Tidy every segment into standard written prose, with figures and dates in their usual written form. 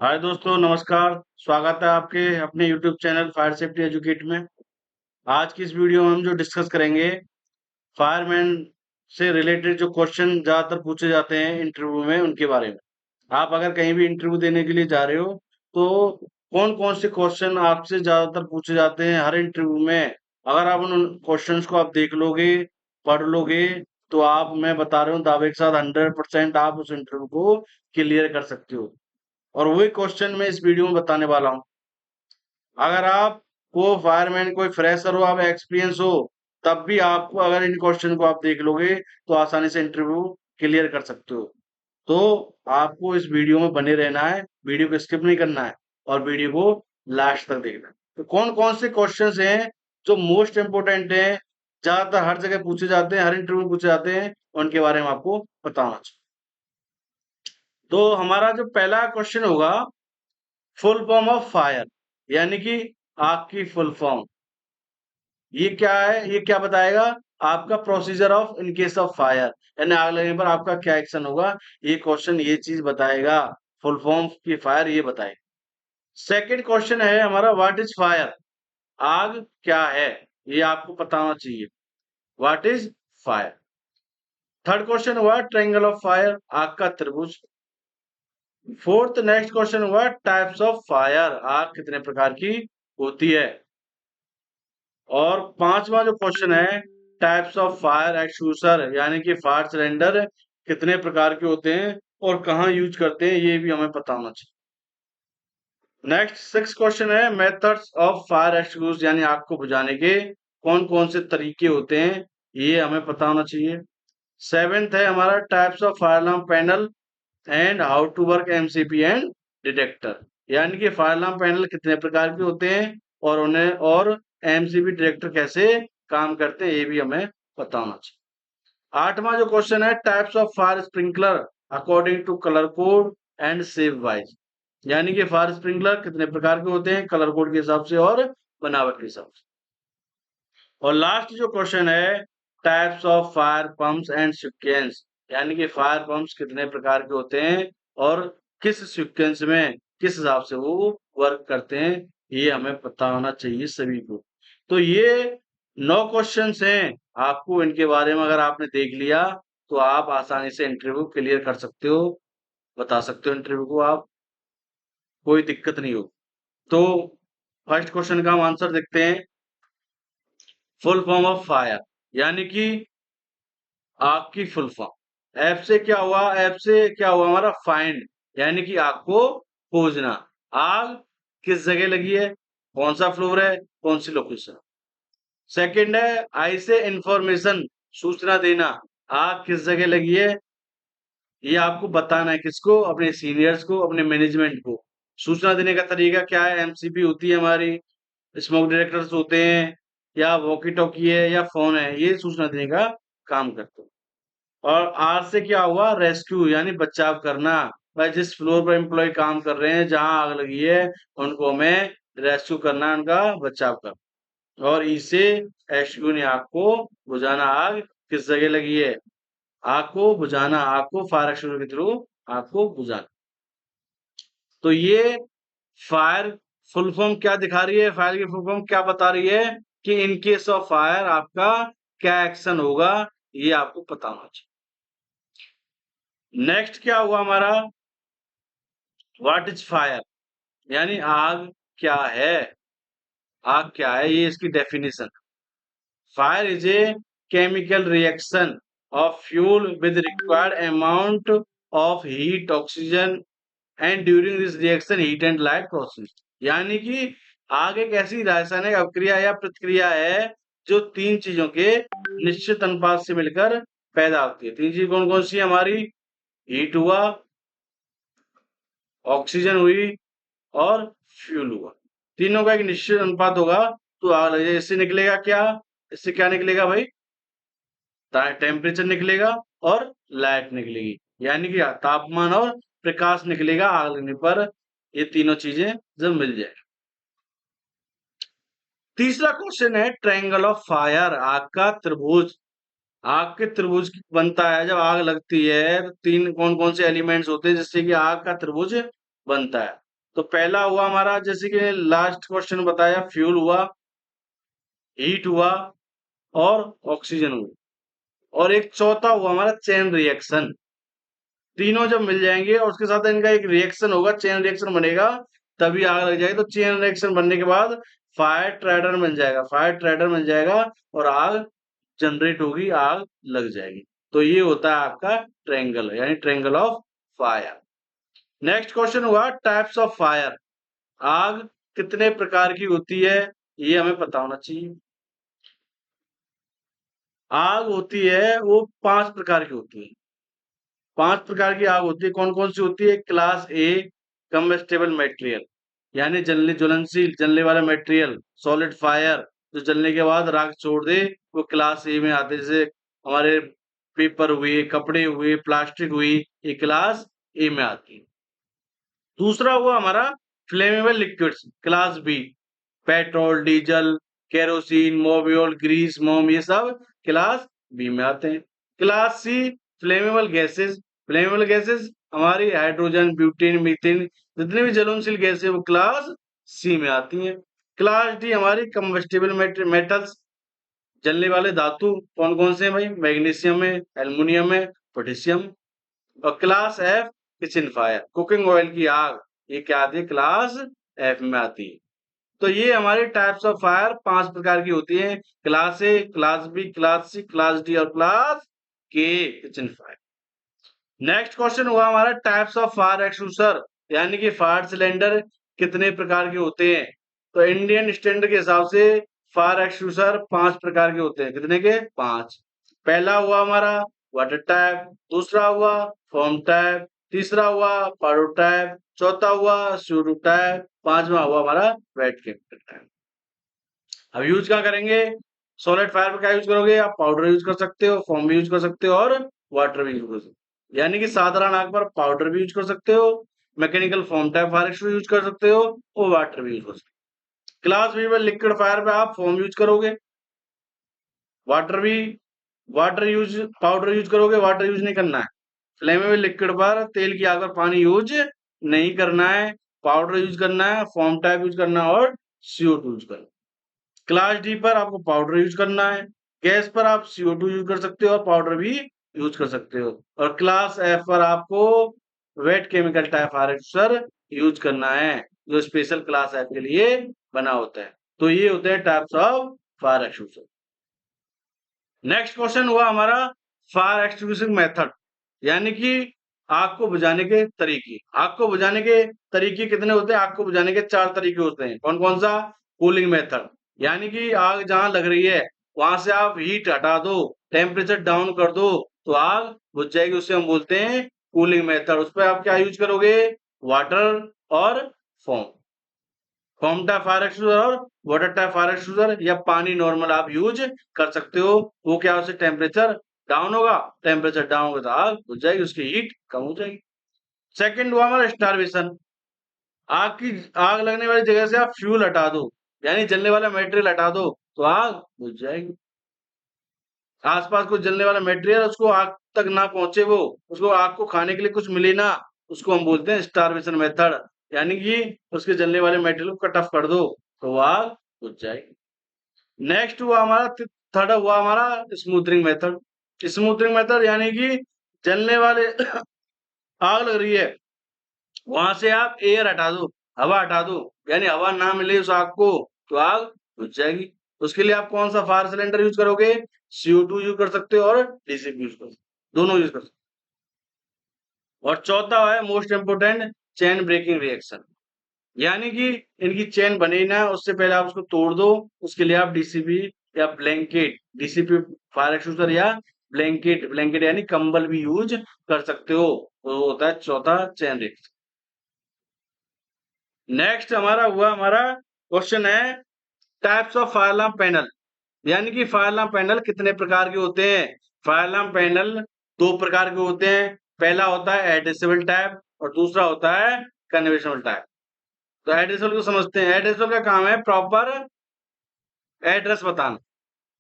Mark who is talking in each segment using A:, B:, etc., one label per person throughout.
A: हाय दोस्तों, नमस्कार। स्वागत है आपके अपने YouTube channel fire safety educate में। आज की इस वीडियो में हम जो डिस्कस करेंगे, फायरमैन से रिलेटेड जो क्वेश्चन ज़्यादातर पूछे जाते हैं इंटरव्यू में, उनके बारे में। आप अगर कहीं भी इंटरव्यू देने के लिए जा रहे हो, तो कौन-कौन से क्वेश्चन आपसे ज़्यादातर पूछे जाते हैं हर इंटरव्यू में। अगर आप उन क्वेश्चन्स को आप देख लोगे, पढ़ लोगे, तो आप मैं बता रहा हूँ दावे के साथ 100% आप उस इंटरव्यू को क्लियर कर सकते हो। और वही क्वेश्चन मैं इस वीडियो में बताने वाला हूँ। अगर आप को फायरमैन कोई फ्रेशर हो, आप एक्सपीरियंस हो, तब भी आपको अगर इन क्वेश्चन को आप देख लोगे, तो आसानी से इंटरव्यू क्लियर कर सकते हो। तो आपको इस वीडियो में बने रहना है, वीडियो को स्किप नहीं करना है और वीडियो को लास्ट तक देखना है। तो कौन-कौन से क्वेश्चंस हैं जो मोस्ट इम्पोर्टेंट हैं, ज़्यादातर हर जगह पूछे जाते हैं, हर इंटरव्यू में पूछे जाते हैं, उनके बारे में आपको बताना चाहिए। तो हमारा जो पहला क्वेश्चन होगा, फुल फॉर्म ऑफ फायर, यानी कि आग की फुल फॉर्म। ये क्या है? ये क्या बताएगा? आपका procedure of in case of fire, यानी आग लगने पर आपका क्या एक्शन होगा। ये क्वेश्चन ये चीज बताएगा। फुल फॉर्म की फायर ये बताएगा। सेकंड क्वेश्चन है हमारा, व्हाट इज फायर? आग क्या है? ये आपको पता होना चाहिए। What is fire. Third question हुआ ट्रायंगल ऑफ फायर, आग का त्रिभुज। फोर्थ नेक्स्ट क्वेश्चन हुआ टाइप्स ऑफ फायर, आग कितने प्रकार की होती है। और पांचवा जो क्वेश्चन है, टाइप्स ऑफ फायर एक्सटिंग्विशर, यानी कि फायर सिलेंडर कितने प्रकार के होते हैं और कहाँ यूज करते हैं, ये भी हमें पता होना चाहिए। नेक्स्ट सिक्स क्वेश्चन है, मेथड्स ऑफ फायर एक्सटिंग्विश, यानी आग को बुझाने के कौन कौन से तरीके होते हैं, ये हमें पता होना चाहिए। सेवेंथ है हमारा, types of fire alarm panel and how to work MCP and detector, यानी कि फायर अलार्म पैनल कितने प्रकार के होते हैं और उन्हें और एमसीपी डिटेक्टर कैसे काम करते हैं, ये भी हमें पता होना चाहिए। आठवां जो क्वेश्चन है, types of fire sprinkler according to colour code and shape wise, यानी कि फायर स्प्रिंकलर कितने प्रकार के होते हैं कलर कोड के हिसाब से और बनावट के हिसाब से। और लास्ट जो क्वेश्चन है, types of fire pumps and sequence, यानी कि फायर पंप्स कितने प्रकार के होते हैं और किस सीक्वेंस में किस हिसाब से वो वर्क करते हैं, ये हमें पता होना चाहिए सभी को। तो ये 9 क्वेश्चंस हैं। आपको इनके बारे में अगर आपने देख लिया, तो आप आसानी से इंटरव्यू क्लियर कर सकते हो, बता सकते हो इंटरव्यू को आप, कोई दिक्कत नहीं हो। तो फर्स्ट क्वेश्चन का हम आंसर देखते हैं। फुल फॉर्म ऑफ फायर, यानी कि आग की फुल फॉर्म। एफ से क्या हुआ? एफ से क्या हुआ हमारा? फाइंड, यानी कि आग को खोजना। आग किस जगह लगी है, कौन सा फ्लोर है, कौन सी लोकेशन। सेकंड है आई से इंफॉर्मेशन, सूचना देना। आग किस जगह लगी है, ये आपको बताना है। किसको? अपने सीनियर्स को, अपने मैनेजमेंट को। सूचना देने का तरीका क्या है? एमसीपी होती है हमारी, स्मोक डिटेक्टर्स होते हैं, या वॉकी टॉकी है, या फोन है, ये सूचना देने का काम करते हैं। और आर से क्या हुआ? रेस्क्यू, यानी बचाव करना। भाई जिस फ्लोर पर एम्प्लॉय काम कर रहे हैं, जहां आग लगी है, उनको हमें रेस्क्यू करना, उनका बचाव करना। और ई से एसक्यू ने आग को बुझाना। आग किस जगह लगी है, आग को बुझाना, आग को फायर एक्सटिंग्विशर के थ्रू आग को बुझाना। तो ये फायर फुल फॉर्म क्या दिखा रही है, फायर की फुल फॉर्म क्या बता रही है कि इन केस ऑफ फायर आपका क्या एक्शन होगा, ये आपको पता होना चाहिए। नेक्स्ट क्या हुआ हमारा, व्हाट इज फायर, यानी आग क्या है। आग क्या है, ये इसकी definition. Fire is a chemical reaction of fuel with required amount of heat oxygen and during this reaction heat and light process, यानी कि आग एक ऐसी रासायनिक अभिक्रिया या प्रतिक्रिया है जो तीन चीजों के निश्चित अनुपात से मिलकर पैदा होती है। तीन चीज कौन कौन सी है हमारी? हीट हुआ, ऑक्सीजन हुई और फ्यूल हुआ। तीनों का एक निश्चित अनुपात होगा तो आग लग जाएगी। इससे निकलेगा क्या? इससे क्या निकलेगा भाई? टेम्परेचर निकलेगा और लाइट निकलेगी, यानी कि तापमान और प्रकाश निकलेगा आग लगने पर। ये तीनों चीजें जब मिल जाए। तीसरा क्वेश्चन है ट्रायंगल ऑफ फायर, आग का त्रिभुज। आग के त्रिभुज बनता है जब आग लगती है, तो तीन कौन कौन से एलिमेंट्स होते हैं जिससे कि आग का त्रिभुज बनता है। तो पहला हुआ हमारा, जैसे कि लास्ट क्वेश्चन बताया, फ्यूल हुआ, हीट हुआ और ऑक्सीजन हुआ, और एक चौथा हुआ हमारा चेन रिएक्शन। तीनों जब मिल जाएंगे और उसके साथ इनका एक रिएक्शन होगा, चेन रिएक्शन बनेगा, तभी आग लग जाएगी। तो चेन रिएक्शन बनने के बाद फायर ट्राइडर मिल जाएगा, फायर ट्राइडर मिल जाएगा और आग जनरेट होगी, आग लग जाएगी। तो ये होता है आपका ट्रायंगल, यानी triangle of fire. Next question हुआ टाइप्स ऑफ फायर। आग कितने प्रकार की होती है, ये हमें पता होना चाहिए। आग होती है वो 5 प्रकार की होती है। 5 प्रकार की आग होती है। कौन कौन सी होती है? क्लास ए कम्बस्टेबल मटेरियल, यानी जलने ज्वलनशील जलने वाला मटेरियल, सॉलिड फायर, जो जलने के बाद राख छोड़ दे, वो क्लास ए में आते हैं। जैसे हमारे पेपर हुए, कपड़े हुए, प्लास्टिक हुई, ये क्लास ए में आती है। दूसरा हुआ हमारा flammable liquids, class B, petrol, diesel, kerosene, Mobil, grease, मोम, ये सब क्लास बी में आते हैं। Class C flammable gases, flammable gases हमारी हाइड्रोजन, ब्यूटेन, मीथेन, जितनी भी ज्वलनशील गैसें वो क्लास सी में आती हैं। क्लास डी हमारी कंबस्टिबल मेटल्स, जलने वाले धातु, कौन कौन से हैं भाई? मैग्नीशियम है, एल्युमिनियम है, पोटेशियम। और class F kitchen fire, cooking oil की आग, ये क्या आती है? क्लास एफ में आती है। तो ये हमारी टाइप्स ऑफ फायर 5 प्रकार की होती है, class A, class B, class C, class D और class K kitchen fire. Next question हुआ हमारा टाइप्स ऑफ फायर एक्सटिंग्विशर, यानी कि फायर सिलेंडर कितने प्रकार के होते हैं। तो इंडियन स्टैंडर्ड के हिसाब से फायर एक्सटिंग्विशर 5 प्रकार के होते हैं। कितने के? 5। पहला हुआ हमारा वाटर टाइप, दूसरा हुआ फोम टाइप, तीसरा हुआ पाउडर टाइप, चौथा हुआ सीओ2 टाइप, पांचवा हुआ हमारा वेट केमिकल टाइप। अब यूज क्या करेंगे? सॉलिड फायर में क्या यूज करोगे? आप पाउडर यूज कर सकते हो, फोम भी यूज कर सकते हो और वाटर भी यूज कर सकते हो। यानी कि साधारण आग पर पाउडर भी यूज कर सकते हो, mechanical foam type fire extinguisher use कर सकते हो और वाटर भी यूज कर सकते हो। क्लास बी में लिक्विड फायर पे आप फोम यूज करोगे, वाटर भी, वाटर यूज, पाउडर यूज करोगे, वाटर यूज नहीं करना है। फ्लेमेबल लिक्विड पर, तेल की आग पर पानी यूज नहीं करना है, पाउडर यूज करना है, फोम टाइप यूज करना है और CO2 यूज करना है। क्लास डी पर आपको पाउडर यूज करना है, गैस पर आप CO2 यूज कर सकते हो और पाउडर भी यूज कर सकते हो। और क्लास एफ पर आपको wait chemical type fire extinguisher use करना है, जो स्पेशल क्लास एफ के लिए बना होता है। तो ये होते हैं types of fire extinguisher. Next question हुआ हमारा फायर एक्सटिंग्विशिंग मेथड, यानी कि आग को बुझाने के तरीके। आग को बुझाने के तरीके कितने होते हैं? आग को बुझाने के 4 तरीके होते हैं। कौन कौन सा? कूलिंग मेथड, यानी कि आग जहां लग रही है वहां से आप हीट हटा दो, टेम्परेचर डाउन कर दो, तो आग बुझ जाएगी, उसे हम बोलते हैं कूलिंग मेथड। उस पर आप क्या यूज करोगे? वाटर और foam, foam type fire extinguisher और वाटर टाइप फायर एक्सटिंग्विशर, या पानी नॉर्मल आप यूज कर सकते हो। वो क्या, उससे टेम्परेचर डाउन होगा, टेम्परेचर डाउन होगा तो आग बुझ जाएगी, उसकी हीट कम हो जाएगी। सेकंड हुआ हमारा स्टारवेशन, आग की, आग लगने वाली जगह से आप फ्यूल हटा दो, यानी जलने वाला मटेरियल हटा दो, तो आग बुझ जाएगी। आसपास कुछ जलने वाला मटेरियल, उसको आग तक ना पहुंचे, वो उसको आग को खाने के लिए कुछ मिले ना, उसको हम बोलते हैं स्टारवेशन मेथड, यानी कि उसके जलने वाले मटेरियल को कट ऑफ कर दो तो वो आग बुझ जाएगी। नेक्स्ट हुआ हमारा, थर्ड हुआ हमारा स्मूथनिंग मेथड। स्मूथनिंग मेथड यानी कि जलने वाले आग लग रही है, वहां से आप एयर हटा दो, हवा हटा दो, यानी हवा ना मिले उस आग को तो आग बुझ जाएगी। उसके लिए आप कौन सा फायर सिलेंडर यूज करोगे? CO2 यूज कर सकते हो और DCP यूज कर सकते हो, दोनों यूज कर सकते हो। और चौथा है most important, chain breaking reaction, यानी कि इनकी चेन बने ना, उससे पहले आप उसको तोड़ दो। उसके लिए आप DCP या ब्लैंकेट, DCP फायर एक्सटिंग्विशर या ब्लैंकेट, ब्लैंकेट यानी कंबल भी यूज कर सकते हो। तो होता है चौथा चेन रिएक्शन। नेक्स्ट हमारा हुआ, हमारा क्वेश्चन है types of fire alarm panel, यानी कि फायर अलार्म पैनल कितने प्रकार के होते हैं। फायर अलार्म पैनल 2 प्रकार के होते हैं, पहला होता है एडहेसिबल टाइप और दूसरा होता है कन्वेंशनल टाइप। तो एडहेसिबल को समझते हैं। एडहेसिबल का काम है प्रॉपर एड्रेस बताना।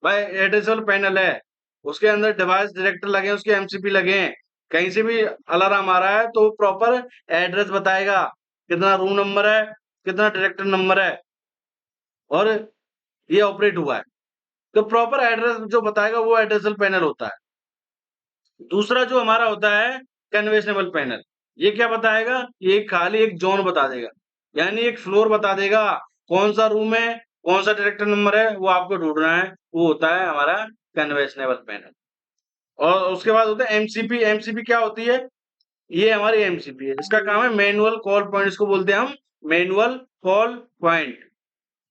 A: भाई एडहेसिबल पैनल है, उसके अंदर डिवाइस डिटेक्टर लगे हैं, उसके MCP लगे हैं, कहीं से भी अलार्म आ रहा है तो प्रॉपर एड्रेस बताएगा, कितना रूम नंबर है, कितना डायरेक्टर नंबर है, और ये ऑपरेट हुआ है। तो प्रॉपर एड्रेस जो बताएगा वो एड्रेसल पैनल होता है। दूसरा जो हमारा होता है कन्वेंशनल पैनल, ये क्या बताएगा? ये खाली एक जोन बता देगा, यानी एक फ्लोर बता देगा, कौन सा रूम है, कौन सा डायरेक्टर नंबर है, वो आपको ढूंढना है, वो होता है हमारा कन्वेंशनल पैनल। और उसके बाद होता है एमसीपी। एमसीपी क्या होती है? ये हमारी एमसीपी है, इसका काम है मैनुअल कॉल पॉइंट, इसको बोलते हैं हम मैनुअल कॉल पॉइंट।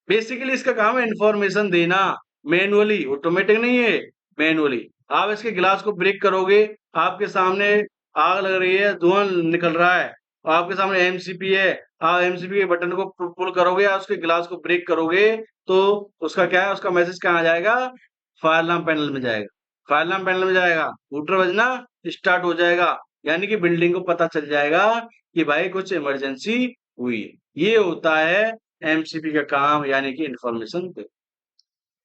A: बेसिकली इसका काम है इंफॉर्मेशन देना मैनुअली, ऑटोमेटिक नहीं है, मैनुअली। आप इसके गिलास को ब्रेक करोगे, आपके सामने आग लग रही है, धुआं निकल रहा है, और आपके सामने एमसीपी है, आप एमसीपी के बटन को पुल करोगे, आप उसके गिलास को ब्रेक करोगे, तो उसका क्या है, उसका मैसेज कहाँ जाएगा? फायर अलार्म पैनल में जाएगा। फायर अलार्म पैनल में जाएगा, हूटर बजना स्टार्ट हो जाएगा, यानी कि बिल्डिंग को पता चल जाएगा कि भाई कुछ इमरजेंसी हुई है। ये होता है एमसीपी का काम, यानी कि इंफॉर्मेशन दे।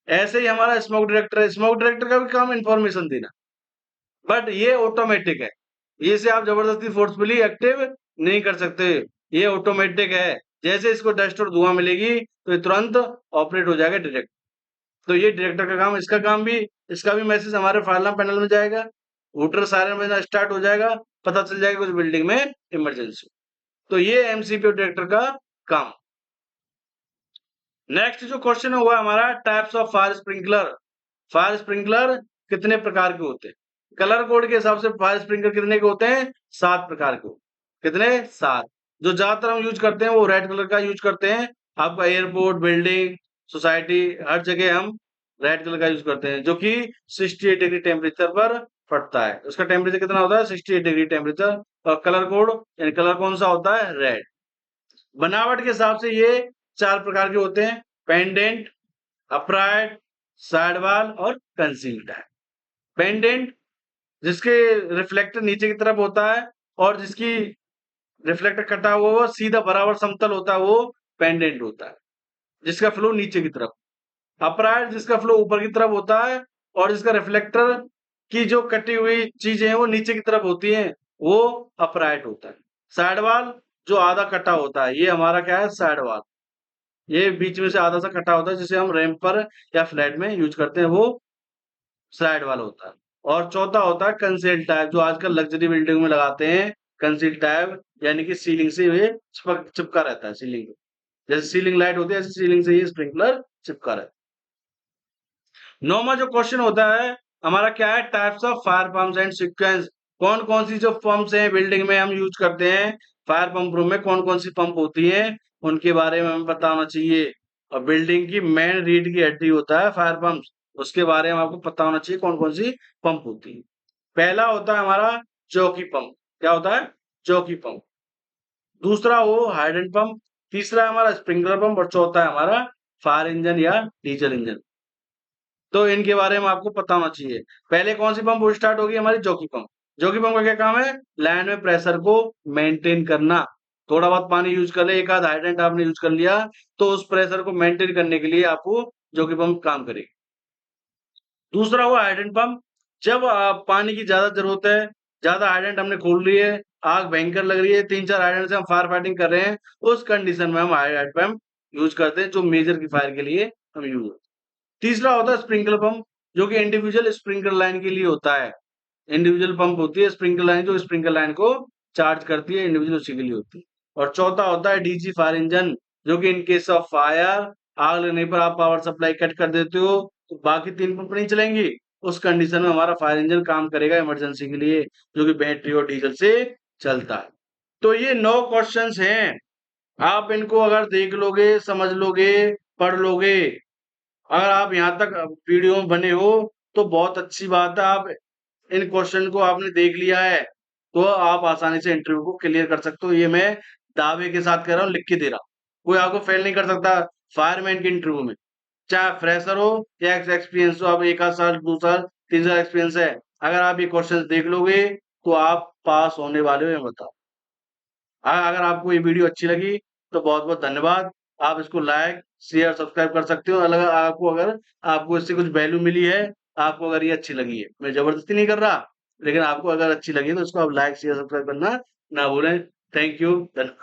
A: ऐसे ही हमारा स्मोक डिटेक्टर है, स्मोक डिटेक्टर का भी काम इंफॉर्मेशन देना, बट ये ऑटोमेटिक है, ये से आप जबरदस्ती फोर्सफुली एक्टिव नहीं कर सकते, ये ऑटोमेटिक है। जैसे इसको डस्ट और धुआं मिलेगी तो ये तुरंत ऑपरेट हो जाएगा डायरेक्ट। तो ये डायरेक्टर का काम, इसका भी मैसेज हमारे फायर अलार्म पैनल में जाएगा, हूटर सायरन बजना स्टार्ट हो जाएगा, पता चल जाएगा कुछ बिल्डिंग में इमरजेंसी। तो ये एमसीपी और डायरेक्टर का काम। नेक्स्ट जो क्वेश्चन हुआ हमारा types of fire sprinkler. Fire sprinkler कितने प्रकार के होते हैं? कलर कोड के हिसाब से फायर स्प्रिंकलर कितने के होते हैं? 7 प्रकार के। कितने? 7। जो ज्यादातर हम यूज करते हैं वो रेड कलर का यूज करते हैं। आपका एयरपोर्ट, बिल्डिंग, सोसाइटी, हर जगह हम रेड कलर का यूज करते हैं, जो कि 68 डिग्री टेम्परेचर पर फटता है। उसका टेम्परेचर कितना होता है? 68 डिग्री टेम्परेचर। और कलर कोड यानी कलर कौन सा होता है? रेड। बनावट के हिसाब से ये 4 प्रकार के होते हैं, पेंडेंट, अपराइट, साइड वॉल और कंसील्ड है। पेंडेंट जिसके रिफ्लेक्टर नीचे की तरफ होता है, और जिसकी रिफ्लेक्टर कटा हुआ वो सीधा बराबर समतल होता है, वो पेंडेंट होता है, जिसका फ्लो नीचे की तरफ। अपराइट जिसका फ्लो ऊपर की तरफ होता है, और जिसका रिफ्लेक्टर की जो कटी हुई चीजें हैं वो नीचे की तरफ होती हैं, वो अपराइट होता है। साइड वॉल जो आधा कटा होता है, ये हमारा क्या है? Side wall. ये बीच में से आधा सा कटा होता है, जिसे हम रैंप पर या फ्लैट में यूज करते हैं, वो साइड वाला होता है। और चौथा होता है कंसील टाइप, जो आजकल लग्जरी बिल्डिंग में लगाते हैं। कंसील टाइप यानी कि सीलिंग से ये चिपका रहता है सीलिंग पे। जैसे सीलिंग लाइट होती है, ऐसे सीलिंग से ये स्प्रिंकलर चिपका रहता है। नौवां जो क्वेश्चन होता है हमारा क्या है? Types of fire pumps and sequence. कौन कौन सी जो पंप्स हैं बिल्डिंग में हम यूज करते हैं, फायर पंप रूम में कौन कौन सी पंप होती है, उनके बारे में हमें पता होना चाहिए। और बिल्डिंग की मेन रीढ़ की हड्डी होता है फायर पंप, उसके बारे में आपको पता होना चाहिए कौन कौन सी पंप होती है। पहला होता है हमारा चौकी पंप। क्या होता है? चौकी पंप। दूसरा वो हाइड्रेंट पंप। तीसरा है हमारा स्प्रिंकलर पंप, और चौथा है हमारा फायर इंजन या डीजल इंजन। तो इनके बारे में आपको पता होना चाहिए। पहले कौन सी पंप स्टार्ट होगी? हमारी जॉकी पंप। जॉकी पंप का क्या काम है? लैंड में प्रेशर को मेंटेन करना। थोड़ा बहुत पानी यूज कर ले, एक आध हाइड्रेंट आपने यूज कर लिया, तो उस प्रेशर को मेंटेन करने के लिए आपको जॉकी पंप काम करेगी। दूसरा हुआ हाइड्रेंट पंप। जब पानी की ज्यादा जरूरत है, ज्यादा हाइड्रेंट हमने खोल रही है, आग भयंकर लग रही है, 3-4 हाइड्रेंट से हम फायर फाइटिंग कर रहे हैं, उस कंडीशन में हम हाइड्रेंट पंप यूज करते हैं, जो मेजर की फायर के लिए हम यूज। तीसरा होता है स्प्रिंकलर पंप, जो कि इंडिविजुअल स्प्रिंकलर लाइन के लिए होता है। इंडिविजुअल पंप होती है स्प्रिंकलर लाइन, जो स्प्रिंकलर लाइन को चार्ज करती है, इंडिविजुअल उसी के लिए होती है। और चौथा होता है डीजी फायर इंजन, जो कि इन केस ऑफ फायर, आग लगने पर आप पावर सप्लाई कट कर देते हो, तो बाकी 3 पंप नहीं चलेंगी, उस कंडीशन में हमारा फायर इंजन काम करेगा इमरजेंसी के लिए, जो कि बैटरी और डीजल से चलता है। तो ये 9 क्वेश्चंस हैं। आप इनको अगर देख लोगे, समझ लोगे, पढ़ लोगे, अगर आप यहाँ तक वीडियो में बने हो, तो बहुत अच्छी बात है। आप इन क्वेश्चन को आपने देख लिया है, तो आप आसानी से इंटरव्यू को क्लियर कर सकते हो। ये मैं दावे के साथ कह रहा हूँ, लिख के दे रहा हूँ। कोई आपको फेल नहीं कर सकता फायरमैन के इंटरव्यू में, चाहे फ्रेशर हो या एक्सपीरियंस हो। आप 1 आध साल, 2 साल, 3 साल एक्सपीरियंस है, अगर आप ये क्वेश्चन देख लोगे तो आप पास होने वाले हो, ये बताओ। अगर आपको ये वीडियो अच्छी लगी तो बहुत बहुत धन्यवाद। आप इसको लाइक, शेयर, सब्सक्राइब कर सकते हो। अलग आपको अगर आपको इससे कुछ वैल्यू मिली है, आपको अगर ये अच्छी लगी है, मैं जबरदस्ती नहीं कर रहा, लेकिन आपको अगर अच्छी लगी है तो इसको आप लाइक, शेयर, सब्सक्राइब करना ना भूलें। थैंक यू, धन्यवाद।